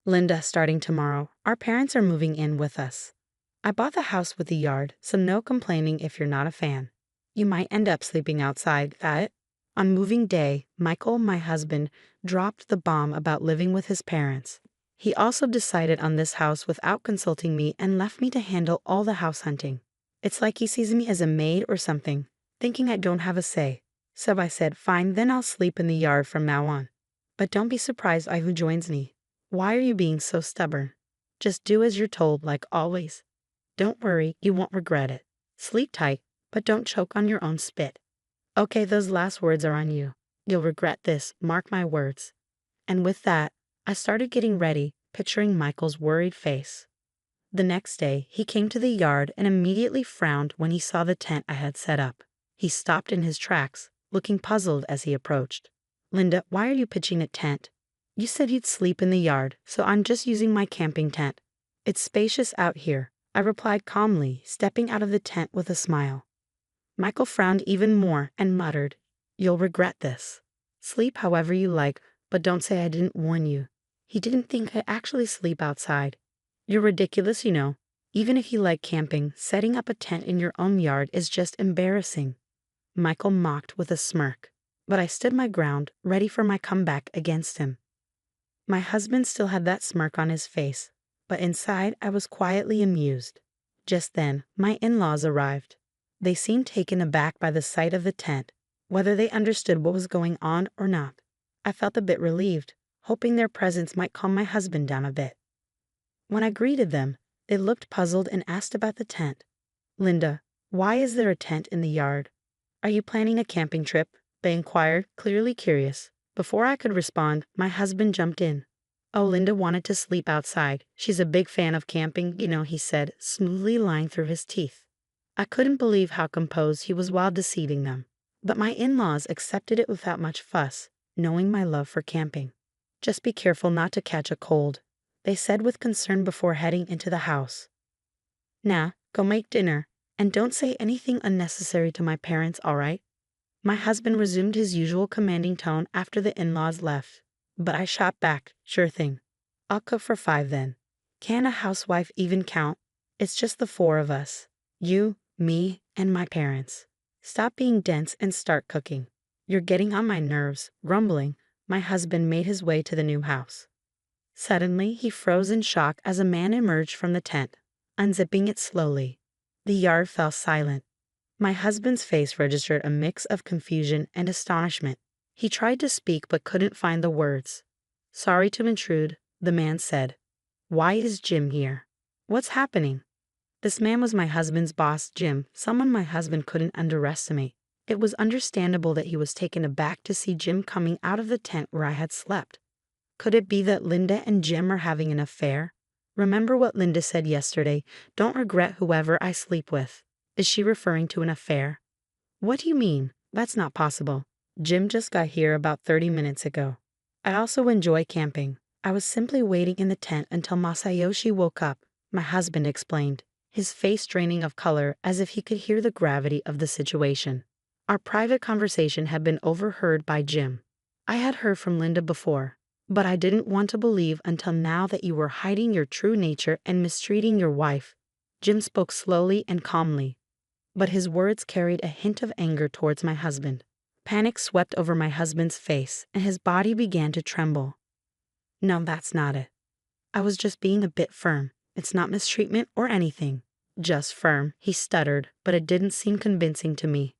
Linda, starting tomorrow, our parents are moving in with us. I bought the house with the yard, so no complaining if you're not a fan. You might end up sleeping outside, that. On moving day, Michael, my husband, dropped the bomb about living with his parents. He also decided on this house without consulting me and left me to handle all the house hunting. It's like he sees me as a maid or something, thinking I don't have a say. So I said, fine, then I'll sleep in the yard from now on. But don't be surprised by who joins me. Why are you being so stubborn? Just do as you're told, like always. Don't worry, you won't regret it. Sleep tight, but don't choke on your own spit. Okay, those last words are on you. You'll regret this, mark my words. And with that, I started getting ready, picturing Michael's worried face. The next day, he came to the yard and immediately frowned when he saw the tent I had set up. He stopped in his tracks, looking puzzled as he approached. Linda, why are you pitching a tent? You said you'd sleep in the yard, so I'm just using my camping tent. It's spacious out here, I replied calmly, stepping out of the tent with a smile. Michael frowned even more and muttered, you'll regret this. Sleep however you like, but don't say I didn't warn you. He didn't think I actually sleep outside. You're ridiculous, you know. Even if you like camping, setting up a tent in your own yard is just embarrassing. Michael mocked with a smirk, but I stood my ground, ready for my comeback against him. My husband still had that smirk on his face, but inside I was quietly amused. Just then, my in-laws arrived. They seemed taken aback by the sight of the tent, whether they understood what was going on or not. I felt a bit relieved, hoping their presence might calm my husband down a bit. When I greeted them, they looked puzzled and asked about the tent. Linda, why is there a tent in the yard? Are you planning a camping trip? They inquired, clearly curious. Before I could respond, my husband jumped in. Oh, Linda wanted to sleep outside. She's a big fan of camping, you know, he said, smoothly lying through his teeth. I couldn't believe how composed he was while deceiving them. But my in-laws accepted it without much fuss, knowing my love for camping. Just be careful not to catch a cold, they said with concern before heading into the house. Now, go make dinner, and don't say anything unnecessary to my parents, all right? My husband resumed his usual commanding tone after the in-laws left, but I shot back, sure thing. I'll cook for 5 then. Can a housewife even count? It's just the 4 of us. You, me, and my parents. Stop being dense and start cooking. You're getting on my nerves. Grumbling, my husband made his way to the new house. Suddenly, he froze in shock as a man emerged from the tent, unzipping it slowly. The yard fell silent. My husband's face registered a mix of confusion and astonishment. He tried to speak but couldn't find the words. Sorry to intrude, the man said. Why is Jim here? What's happening? This man was my husband's boss, Jim, someone my husband couldn't underestimate. It was understandable that he was taken aback to see Jim coming out of the tent where I had slept. Could it be that Linda and Jim are having an affair? Remember what Linda said yesterday, don't regret whoever I sleep with. Is she referring to an affair? What do you mean? That's not possible. Jim just got here about 30 minutes ago. I also enjoy camping. I was simply waiting in the tent until Masayoshi woke up, my husband explained, his face draining of color as if he could hear the gravity of the situation. Our private conversation had been overheard by Jim. I had heard from Linda before, but I didn't want to believe until now that you were hiding your true nature and mistreating your wife. Jim spoke slowly and calmly, but his words carried a hint of anger towards my husband. Panic swept over my husband's face, and his body began to tremble. No, that's not it. I was just being a bit firm. It's not mistreatment or anything. Just firm, he stuttered, but it didn't seem convincing to me.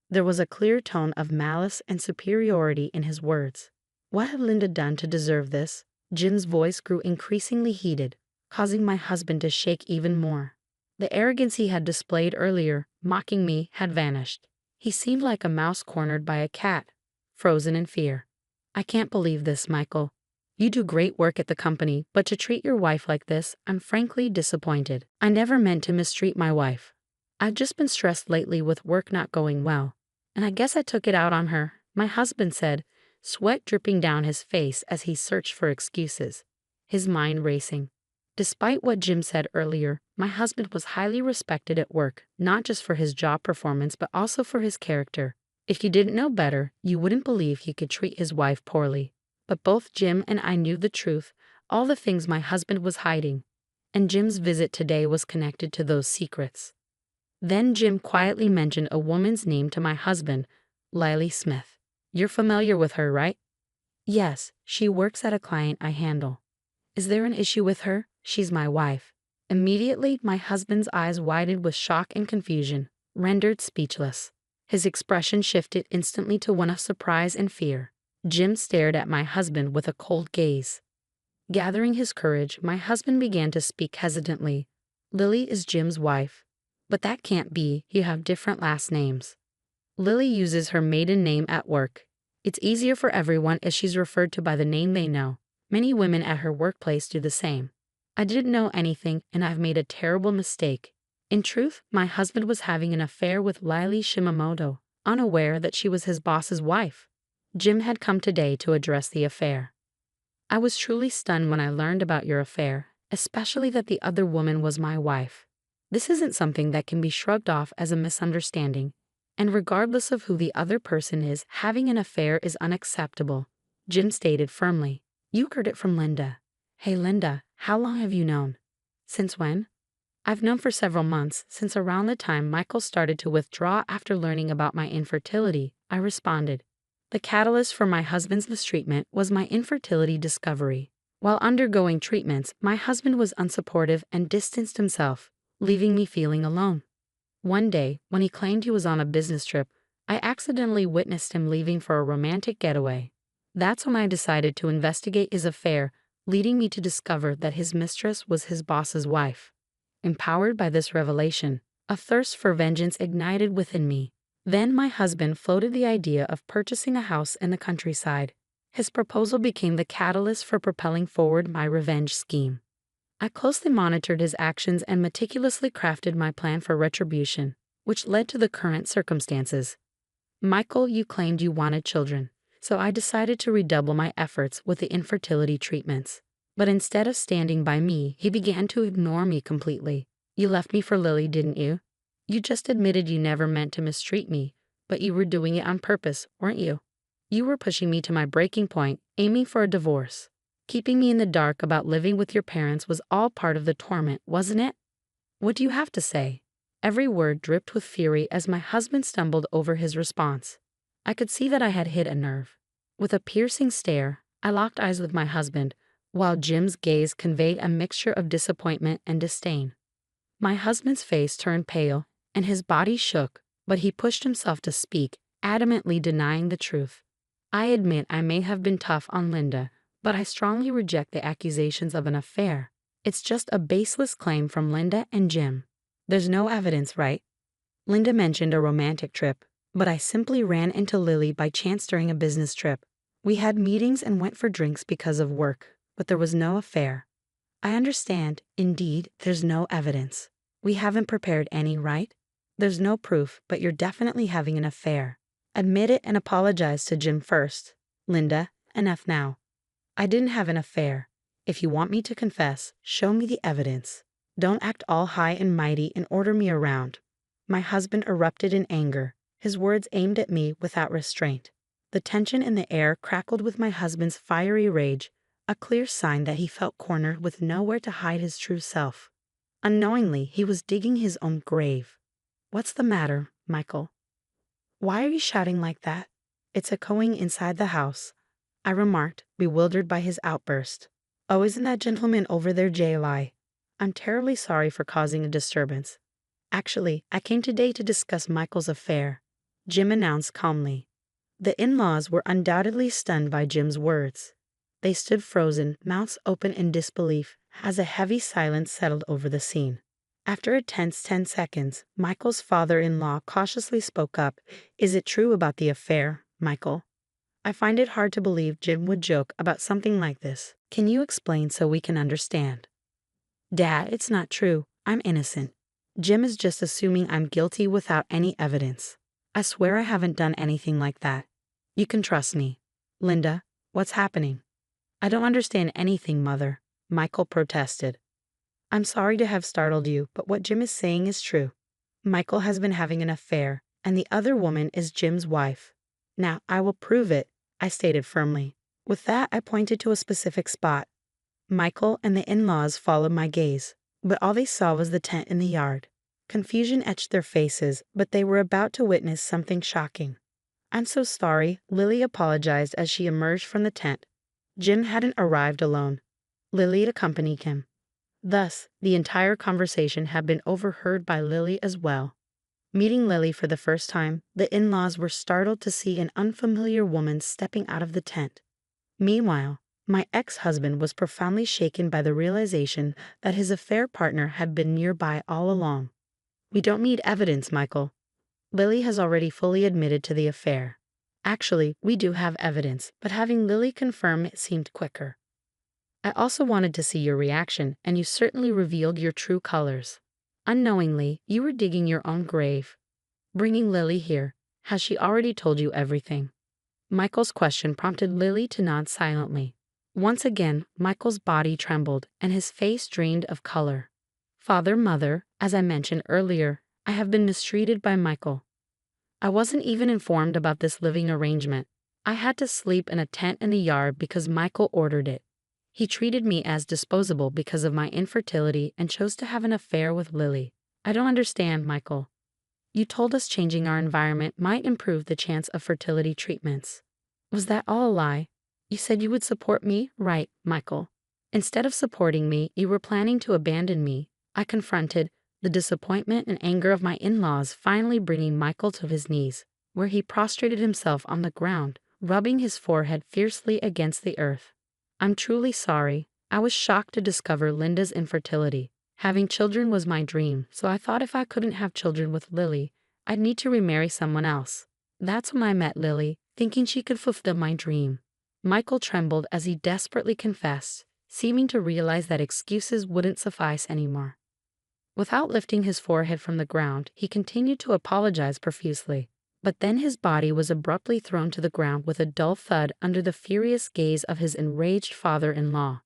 There was a clear tone of malice and superiority in his words. What had Linda done to deserve this? Jim's voice grew increasingly heated, causing my husband to shake even more. The arrogance he had displayed earlier, mocking me, had vanished. He seemed like a mouse cornered by a cat, frozen in fear. I can't believe this, Michael. You do great work at the company, but to treat your wife like this, I'm frankly disappointed. I never meant to mistreat my wife. I've just been stressed lately with work not going well, and I guess I took it out on her, my husband said, sweat dripping down his face as he searched for excuses, his mind racing. Despite what Jim said earlier, my husband was highly respected at work, not just for his job performance but also for his character. If you didn't know better, you wouldn't believe he could treat his wife poorly. But both Jim and I knew the truth. all the things my husband was hiding, and Jim's visit today was connected to those secrets. Then Jim quietly mentioned a woman's name to my husband, Lily Smith. You're familiar with her, right? Yes, she works at a client I handle. Is there an issue with her? She's my wife. Immediately, my husband's eyes widened with shock and confusion, rendered speechless. His expression shifted instantly to one of surprise and fear. Jim stared at my husband with a cold gaze. Gathering his courage, my husband began to speak hesitantly. Lily is Jim's wife. But that can't be, you have different last names. Lily uses her maiden name at work. It's easier for everyone as she's referred to by the name they know. Many women at her workplace do the same. I didn't know anything, and I've made a terrible mistake. In truth, my husband was having an affair with Lily Shimamoto, unaware that she was his boss's wife. Jim had come today to address the affair. I was truly stunned when I learned about your affair, especially that the other woman was my wife. This isn't something that can be shrugged off as a misunderstanding, and regardless of who the other person is, having an affair is unacceptable, Jim stated firmly. You heard it from Linda. Hey Linda, how long have you known? Since when? I've known for several months, since around the time Michael started to withdraw after learning about my infertility, I responded. The catalyst for my husband's mistreatment was my infertility discovery. While undergoing treatments, my husband was unsupportive and distanced himself, leaving me feeling alone. One day, when he claimed he was on a business trip, I accidentally witnessed him leaving for a romantic getaway. That's when I decided to investigate his affair, leading me to discover that his mistress was his boss's wife. Empowered by this revelation, a thirst for vengeance ignited within me. Then my husband floated the idea of purchasing a house in the countryside. His proposal became the catalyst for propelling forward my revenge scheme. I closely monitored his actions and meticulously crafted my plan for retribution, which led to the current circumstances. Michael, you claimed you wanted children, so I decided to redouble my efforts with the infertility treatments. But instead of standing by me, he began to ignore me completely. You left me for Lily, didn't you? You just admitted you never meant to mistreat me, but you were doing it on purpose, weren't you? You were pushing me to my breaking point, aiming for a divorce. Keeping me in the dark about living with your parents was all part of the torment, wasn't it? What do you have to say? Every word dripped with fury as my husband stumbled over his response. I could see that I had hit a nerve. With a piercing stare, I locked eyes with my husband, while Jim's gaze conveyed a mixture of disappointment and disdain. My husband's face turned pale, and his body shook, but he pushed himself to speak, adamantly denying the truth. I admit I may have been tough on Linda, but I strongly reject the accusations of an affair. It's just a baseless claim from Linda and Jim. There's no evidence, right? Linda mentioned a romantic trip, but I simply ran into Lily by chance during a business trip. We had meetings and went for drinks because of work, but there was no affair. I understand, indeed, there's no evidence. We haven't prepared any, right? There's no proof, but you're definitely having an affair. Admit it and apologize to Jim first. Linda, enough now. I didn't have an affair. If you want me to confess, show me the evidence. Don't act all high and mighty and order me around. My husband erupted in anger, his words aimed at me without restraint. The tension in the air crackled with my husband's fiery rage, a clear sign that he felt cornered with nowhere to hide his true self. Unknowingly, he was digging his own grave. What's the matter, Michael? Why are you shouting like that? It's echoing inside the house, I remarked, bewildered by his outburst. Oh, isn't that gentleman over there JLI? I'm terribly sorry for causing a disturbance. Actually, I came today to discuss Michael's affair, Jim announced calmly. The in-laws were undoubtedly stunned by Jim's words. They stood frozen, mouths open in disbelief, as a heavy silence settled over the scene. After a tense 10 seconds, Michael's father-in-law cautiously spoke up. Is it true about the affair, Michael? I find it hard to believe Jim would joke about something like this. Can you explain so we can understand? Dad, it's not true. I'm innocent. Jim is just assuming I'm guilty without any evidence. I swear I haven't done anything like that. You can trust me. Linda, what's happening? I don't understand anything, Mother, Michael protested. I'm sorry to have startled you, but what Jim is saying is true. Michael has been having an affair, and the other woman is Jim's wife. Now, I will prove it, I stated firmly. With that, I pointed to a specific spot. Michael and the in-laws followed my gaze, but all they saw was the tent in the yard. Confusion etched their faces, but they were about to witness something shocking. "I'm so sorry," Lily apologized as she emerged from the tent. Jim hadn't arrived alone. Lily had accompanied him. Thus, the entire conversation had been overheard by Lily as well. Meeting Lily for the first time, the in-laws were startled to see an unfamiliar woman stepping out of the tent. Meanwhile, my ex-husband was profoundly shaken by the realization that his affair partner had been nearby all along. "We don't need evidence, Michael. Lily has already fully admitted to the affair." "Actually, we do have evidence, but having Lily confirm it seemed quicker. I also wanted to see your reaction, and you certainly revealed your true colors. Unknowingly, you were digging your own grave. Bringing Lily here, has she already told you everything?" Michael's question prompted Lily to nod silently. Once again, Michael's body trembled, and his face drained of color. "Father, mother, as I mentioned earlier, I have been mistreated by Michael. I wasn't even informed about this living arrangement. I had to sleep in a tent in the yard because Michael ordered it. He treated me as disposable because of my infertility and chose to have an affair with Lily. I don't understand, Michael. You told us changing our environment might improve the chance of fertility treatments. Was that all a lie? You said you would support me, right, Michael? Instead of supporting me, you were planning to abandon me." I confronted, the disappointment and anger of my in-laws finally bringing Michael to his knees, where he prostrated himself on the ground, rubbing his forehead fiercely against the earth. "I'm truly sorry. I was shocked to discover Linda's infertility. Having children was my dream, so I thought if I couldn't have children with Lily, I'd need to remarry someone else. That's when I met Lily, thinking she could fulfill my dream." Michael trembled as he desperately confessed, seeming to realize that excuses wouldn't suffice anymore. Without lifting his forehead from the ground, he continued to apologize profusely. But then his body was abruptly thrown to the ground with a dull thud under the furious gaze of his enraged father-in-law.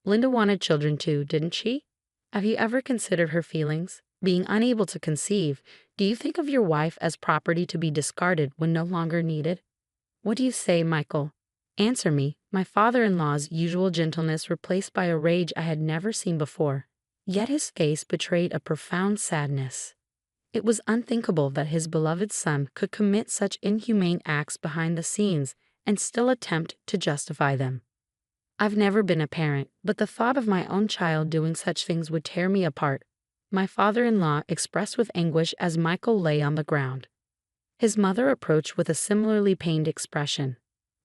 "Linda wanted children too, didn't she? Have you ever considered her feelings? Being unable to conceive, do you think of your wife as property to be discarded when no longer needed? What do you say, Michael? Answer me." My father-in-law's usual gentleness replaced by a rage I had never seen before. Yet his face betrayed a profound sadness. It was unthinkable that his beloved son could commit such inhumane acts behind the scenes and still attempt to justify them. "I've never been a parent, but the thought of my own child doing such things would tear me apart," my father-in-law expressed with anguish as Michael lay on the ground. His mother approached with a similarly pained expression.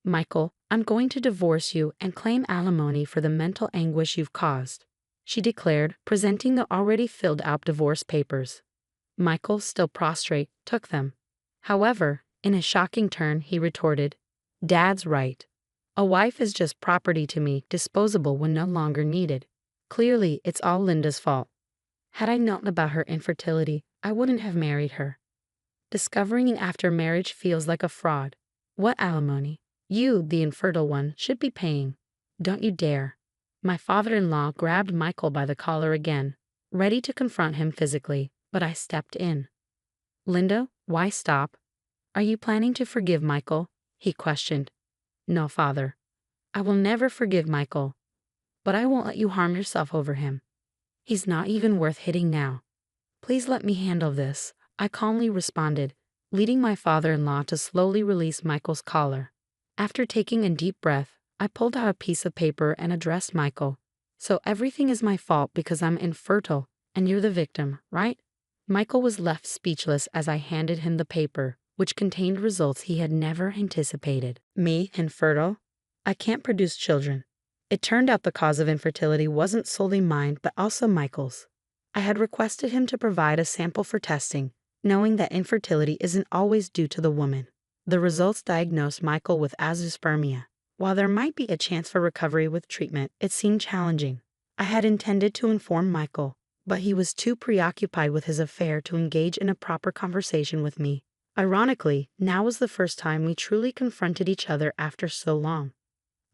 "Michael, I'm going to divorce you and claim alimony for the mental anguish you've caused," she declared, presenting the already filled-out divorce papers. Michael, still prostrate, took them. However, in a shocking turn, he retorted, "Dad's right. A wife is just property to me, disposable when no longer needed. Clearly, it's all Linda's fault. Had I known about her infertility, I wouldn't have married her. Discovering it after marriage feels like a fraud. What alimony? You, the infertile one, should be paying. Don't you dare." My father-in-law grabbed Michael by the collar again, ready to confront him physically, but I stepped in. "Linda, why stop? Are you planning to forgive Michael?" he questioned. "No, father. I will never forgive Michael. But I won't let you harm yourself over him. He's not even worth hitting now. Please let me handle this," I calmly responded, leading my father-in-law to slowly release Michael's collar. After taking a deep breath, I pulled out a piece of paper and addressed Michael. "So everything is my fault because I'm infertile, and you're the victim, right?" Michael was left speechless as I handed him the paper, which contained results he had never anticipated. "Me, infertile? I can't produce children." It turned out the cause of infertility wasn't solely mine, but also Michael's. I had requested him to provide a sample for testing, knowing that infertility isn't always due to the woman. The results diagnosed Michael with azoospermia. While there might be a chance for recovery with treatment, it seemed challenging. I had intended to inform Michael, but he was too preoccupied with his affair to engage in a proper conversation with me. Ironically, now was the first time we truly confronted each other after so long.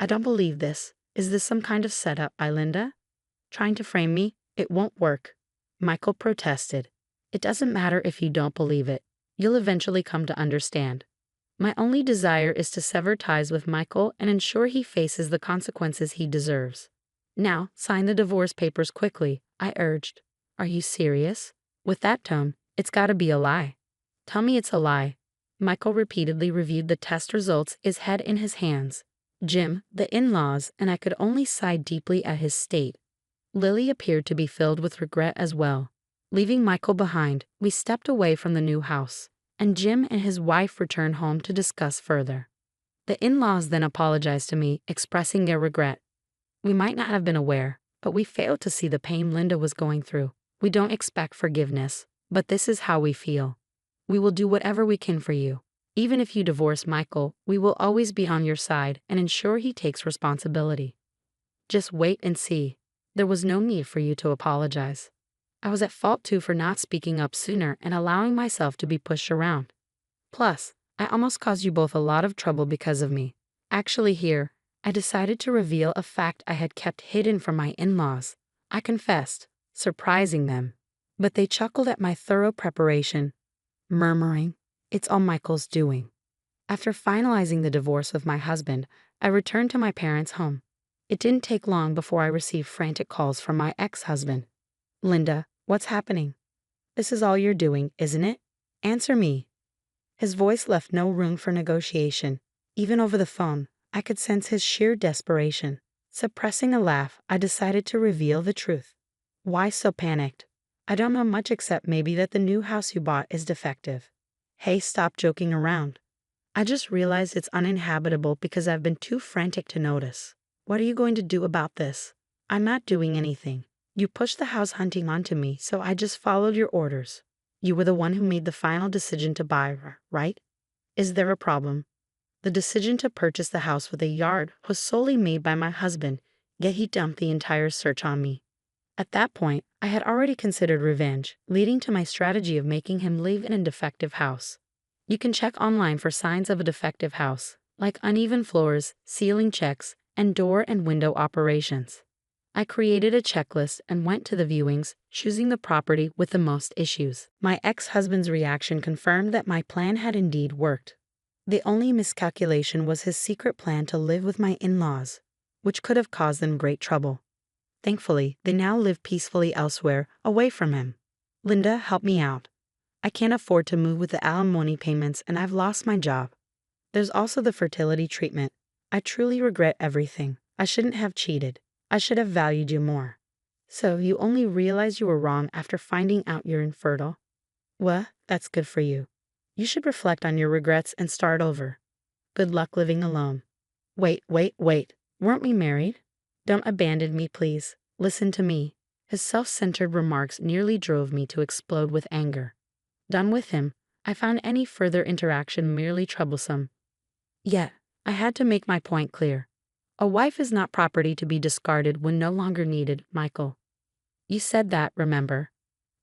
"I don't believe this. Is this some kind of setup by Linda? Trying to frame me? It won't work," Michael protested. "It doesn't matter if you don't believe it. You'll eventually come to understand. My only desire is to sever ties with Michael and ensure he faces the consequences he deserves." Now, sign the divorce papers quickly, I urged. Are you serious? With that tone, it's gotta be a lie. Tell me it's a lie. Michael repeatedly reviewed the test results, his head in his hands. Jim, the in-laws, and I could only sigh deeply at his state. Lily appeared to be filled with regret as well. Leaving Michael behind, we stepped away from the new house, and Jim and his wife returned home to discuss further. The in-laws then apologized to me, expressing their regret. We might not have been aware, but we failed to see the pain Linda was going through. We don't expect forgiveness, but this is how we feel. We will do whatever we can for you. Even if you divorce Michael, we will always be on your side and ensure he takes responsibility. Just wait and see. There was no need for you to apologize. I was at fault too for not speaking up sooner and allowing myself to be pushed around. Plus, I almost caused you both a lot of trouble because of me. Actually here, I decided to reveal a fact I had kept hidden from my in-laws. I confessed, surprising them. But they chuckled at my thorough preparation, murmuring, "It's all Michael's doing." After finalizing the divorce with my husband, I returned to my parents' home. It didn't take long before I received frantic calls from my ex-husband. "Linda, what's happening? This is all you're doing, isn't it? Answer me." His voice left no room for negotiation. Even over the phone, I could sense his sheer desperation. Suppressing a laugh, I decided to reveal the truth. "Why so panicked? I don't know much except maybe that the new house you bought is defective." "Hey, stop joking around. I just realized it's uninhabitable because I've been too frantic to notice. What are you going to do about this?" "I'm not doing anything. You pushed the house hunting onto me, so I just followed your orders. You were the one who made the final decision to buy her, right? Is there a problem?" The decision to purchase the house with a yard was solely made by my husband, yet he dumped the entire search on me. At that point, I had already considered revenge, leading to my strategy of making him live in a defective house. You can check online for signs of a defective house, like uneven floors, ceiling checks, and door and window operations. I created a checklist and went to the viewings, choosing the property with the most issues. My ex-husband's reaction confirmed that my plan had indeed worked. The only miscalculation was his secret plan to live with my in-laws, which could have caused them great trouble. Thankfully, they now live peacefully elsewhere, away from him. "Linda, help me out. I can't afford to move with the alimony payments and I've lost my job. There's also the fertility treatment. I truly regret everything. I shouldn't have cheated. I should have valued you more." "So you only realized you were wrong after finding out you're infertile? Well, that's good for you. You should reflect on your regrets and start over. Good luck living alone." Wait. Weren't we married? Don't abandon me, please. Listen to me." His self-centered remarks nearly drove me to explode with anger. Done with him, I found any further interaction merely troublesome. Yet, I had to make my point clear. A wife is not property to be discarded when no longer needed, Michael. You said that, remember?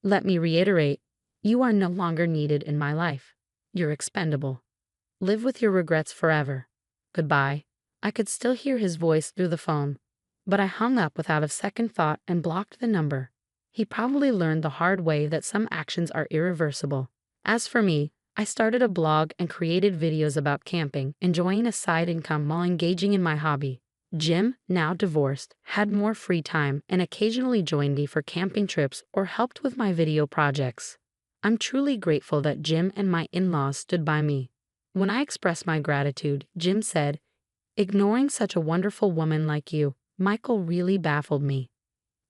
Let me reiterate, you are no longer needed in my life. You're expendable. Live with your regrets forever. Goodbye. I could still hear his voice through the phone, but I hung up without a second thought and blocked the number. He probably learned the hard way that some actions are irreversible. As for me, I started a blog and created videos about camping, enjoying a side income while engaging in my hobby. Jim, now divorced, had more free time and occasionally joined me for camping trips or helped with my video projects. I'm truly grateful that Jim and my in-laws stood by me. When I expressed my gratitude, Jim said, "Ignoring such a wonderful woman like you, Michael, really baffled me.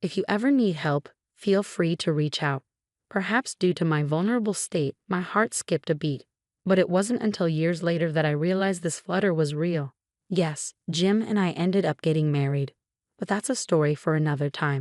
If you ever need help, feel free to reach out." Perhaps due to my vulnerable state, my heart skipped a beat. But it wasn't until years later that I realized this flutter was real. Yes, Jim and I ended up getting married. But that's a story for another time.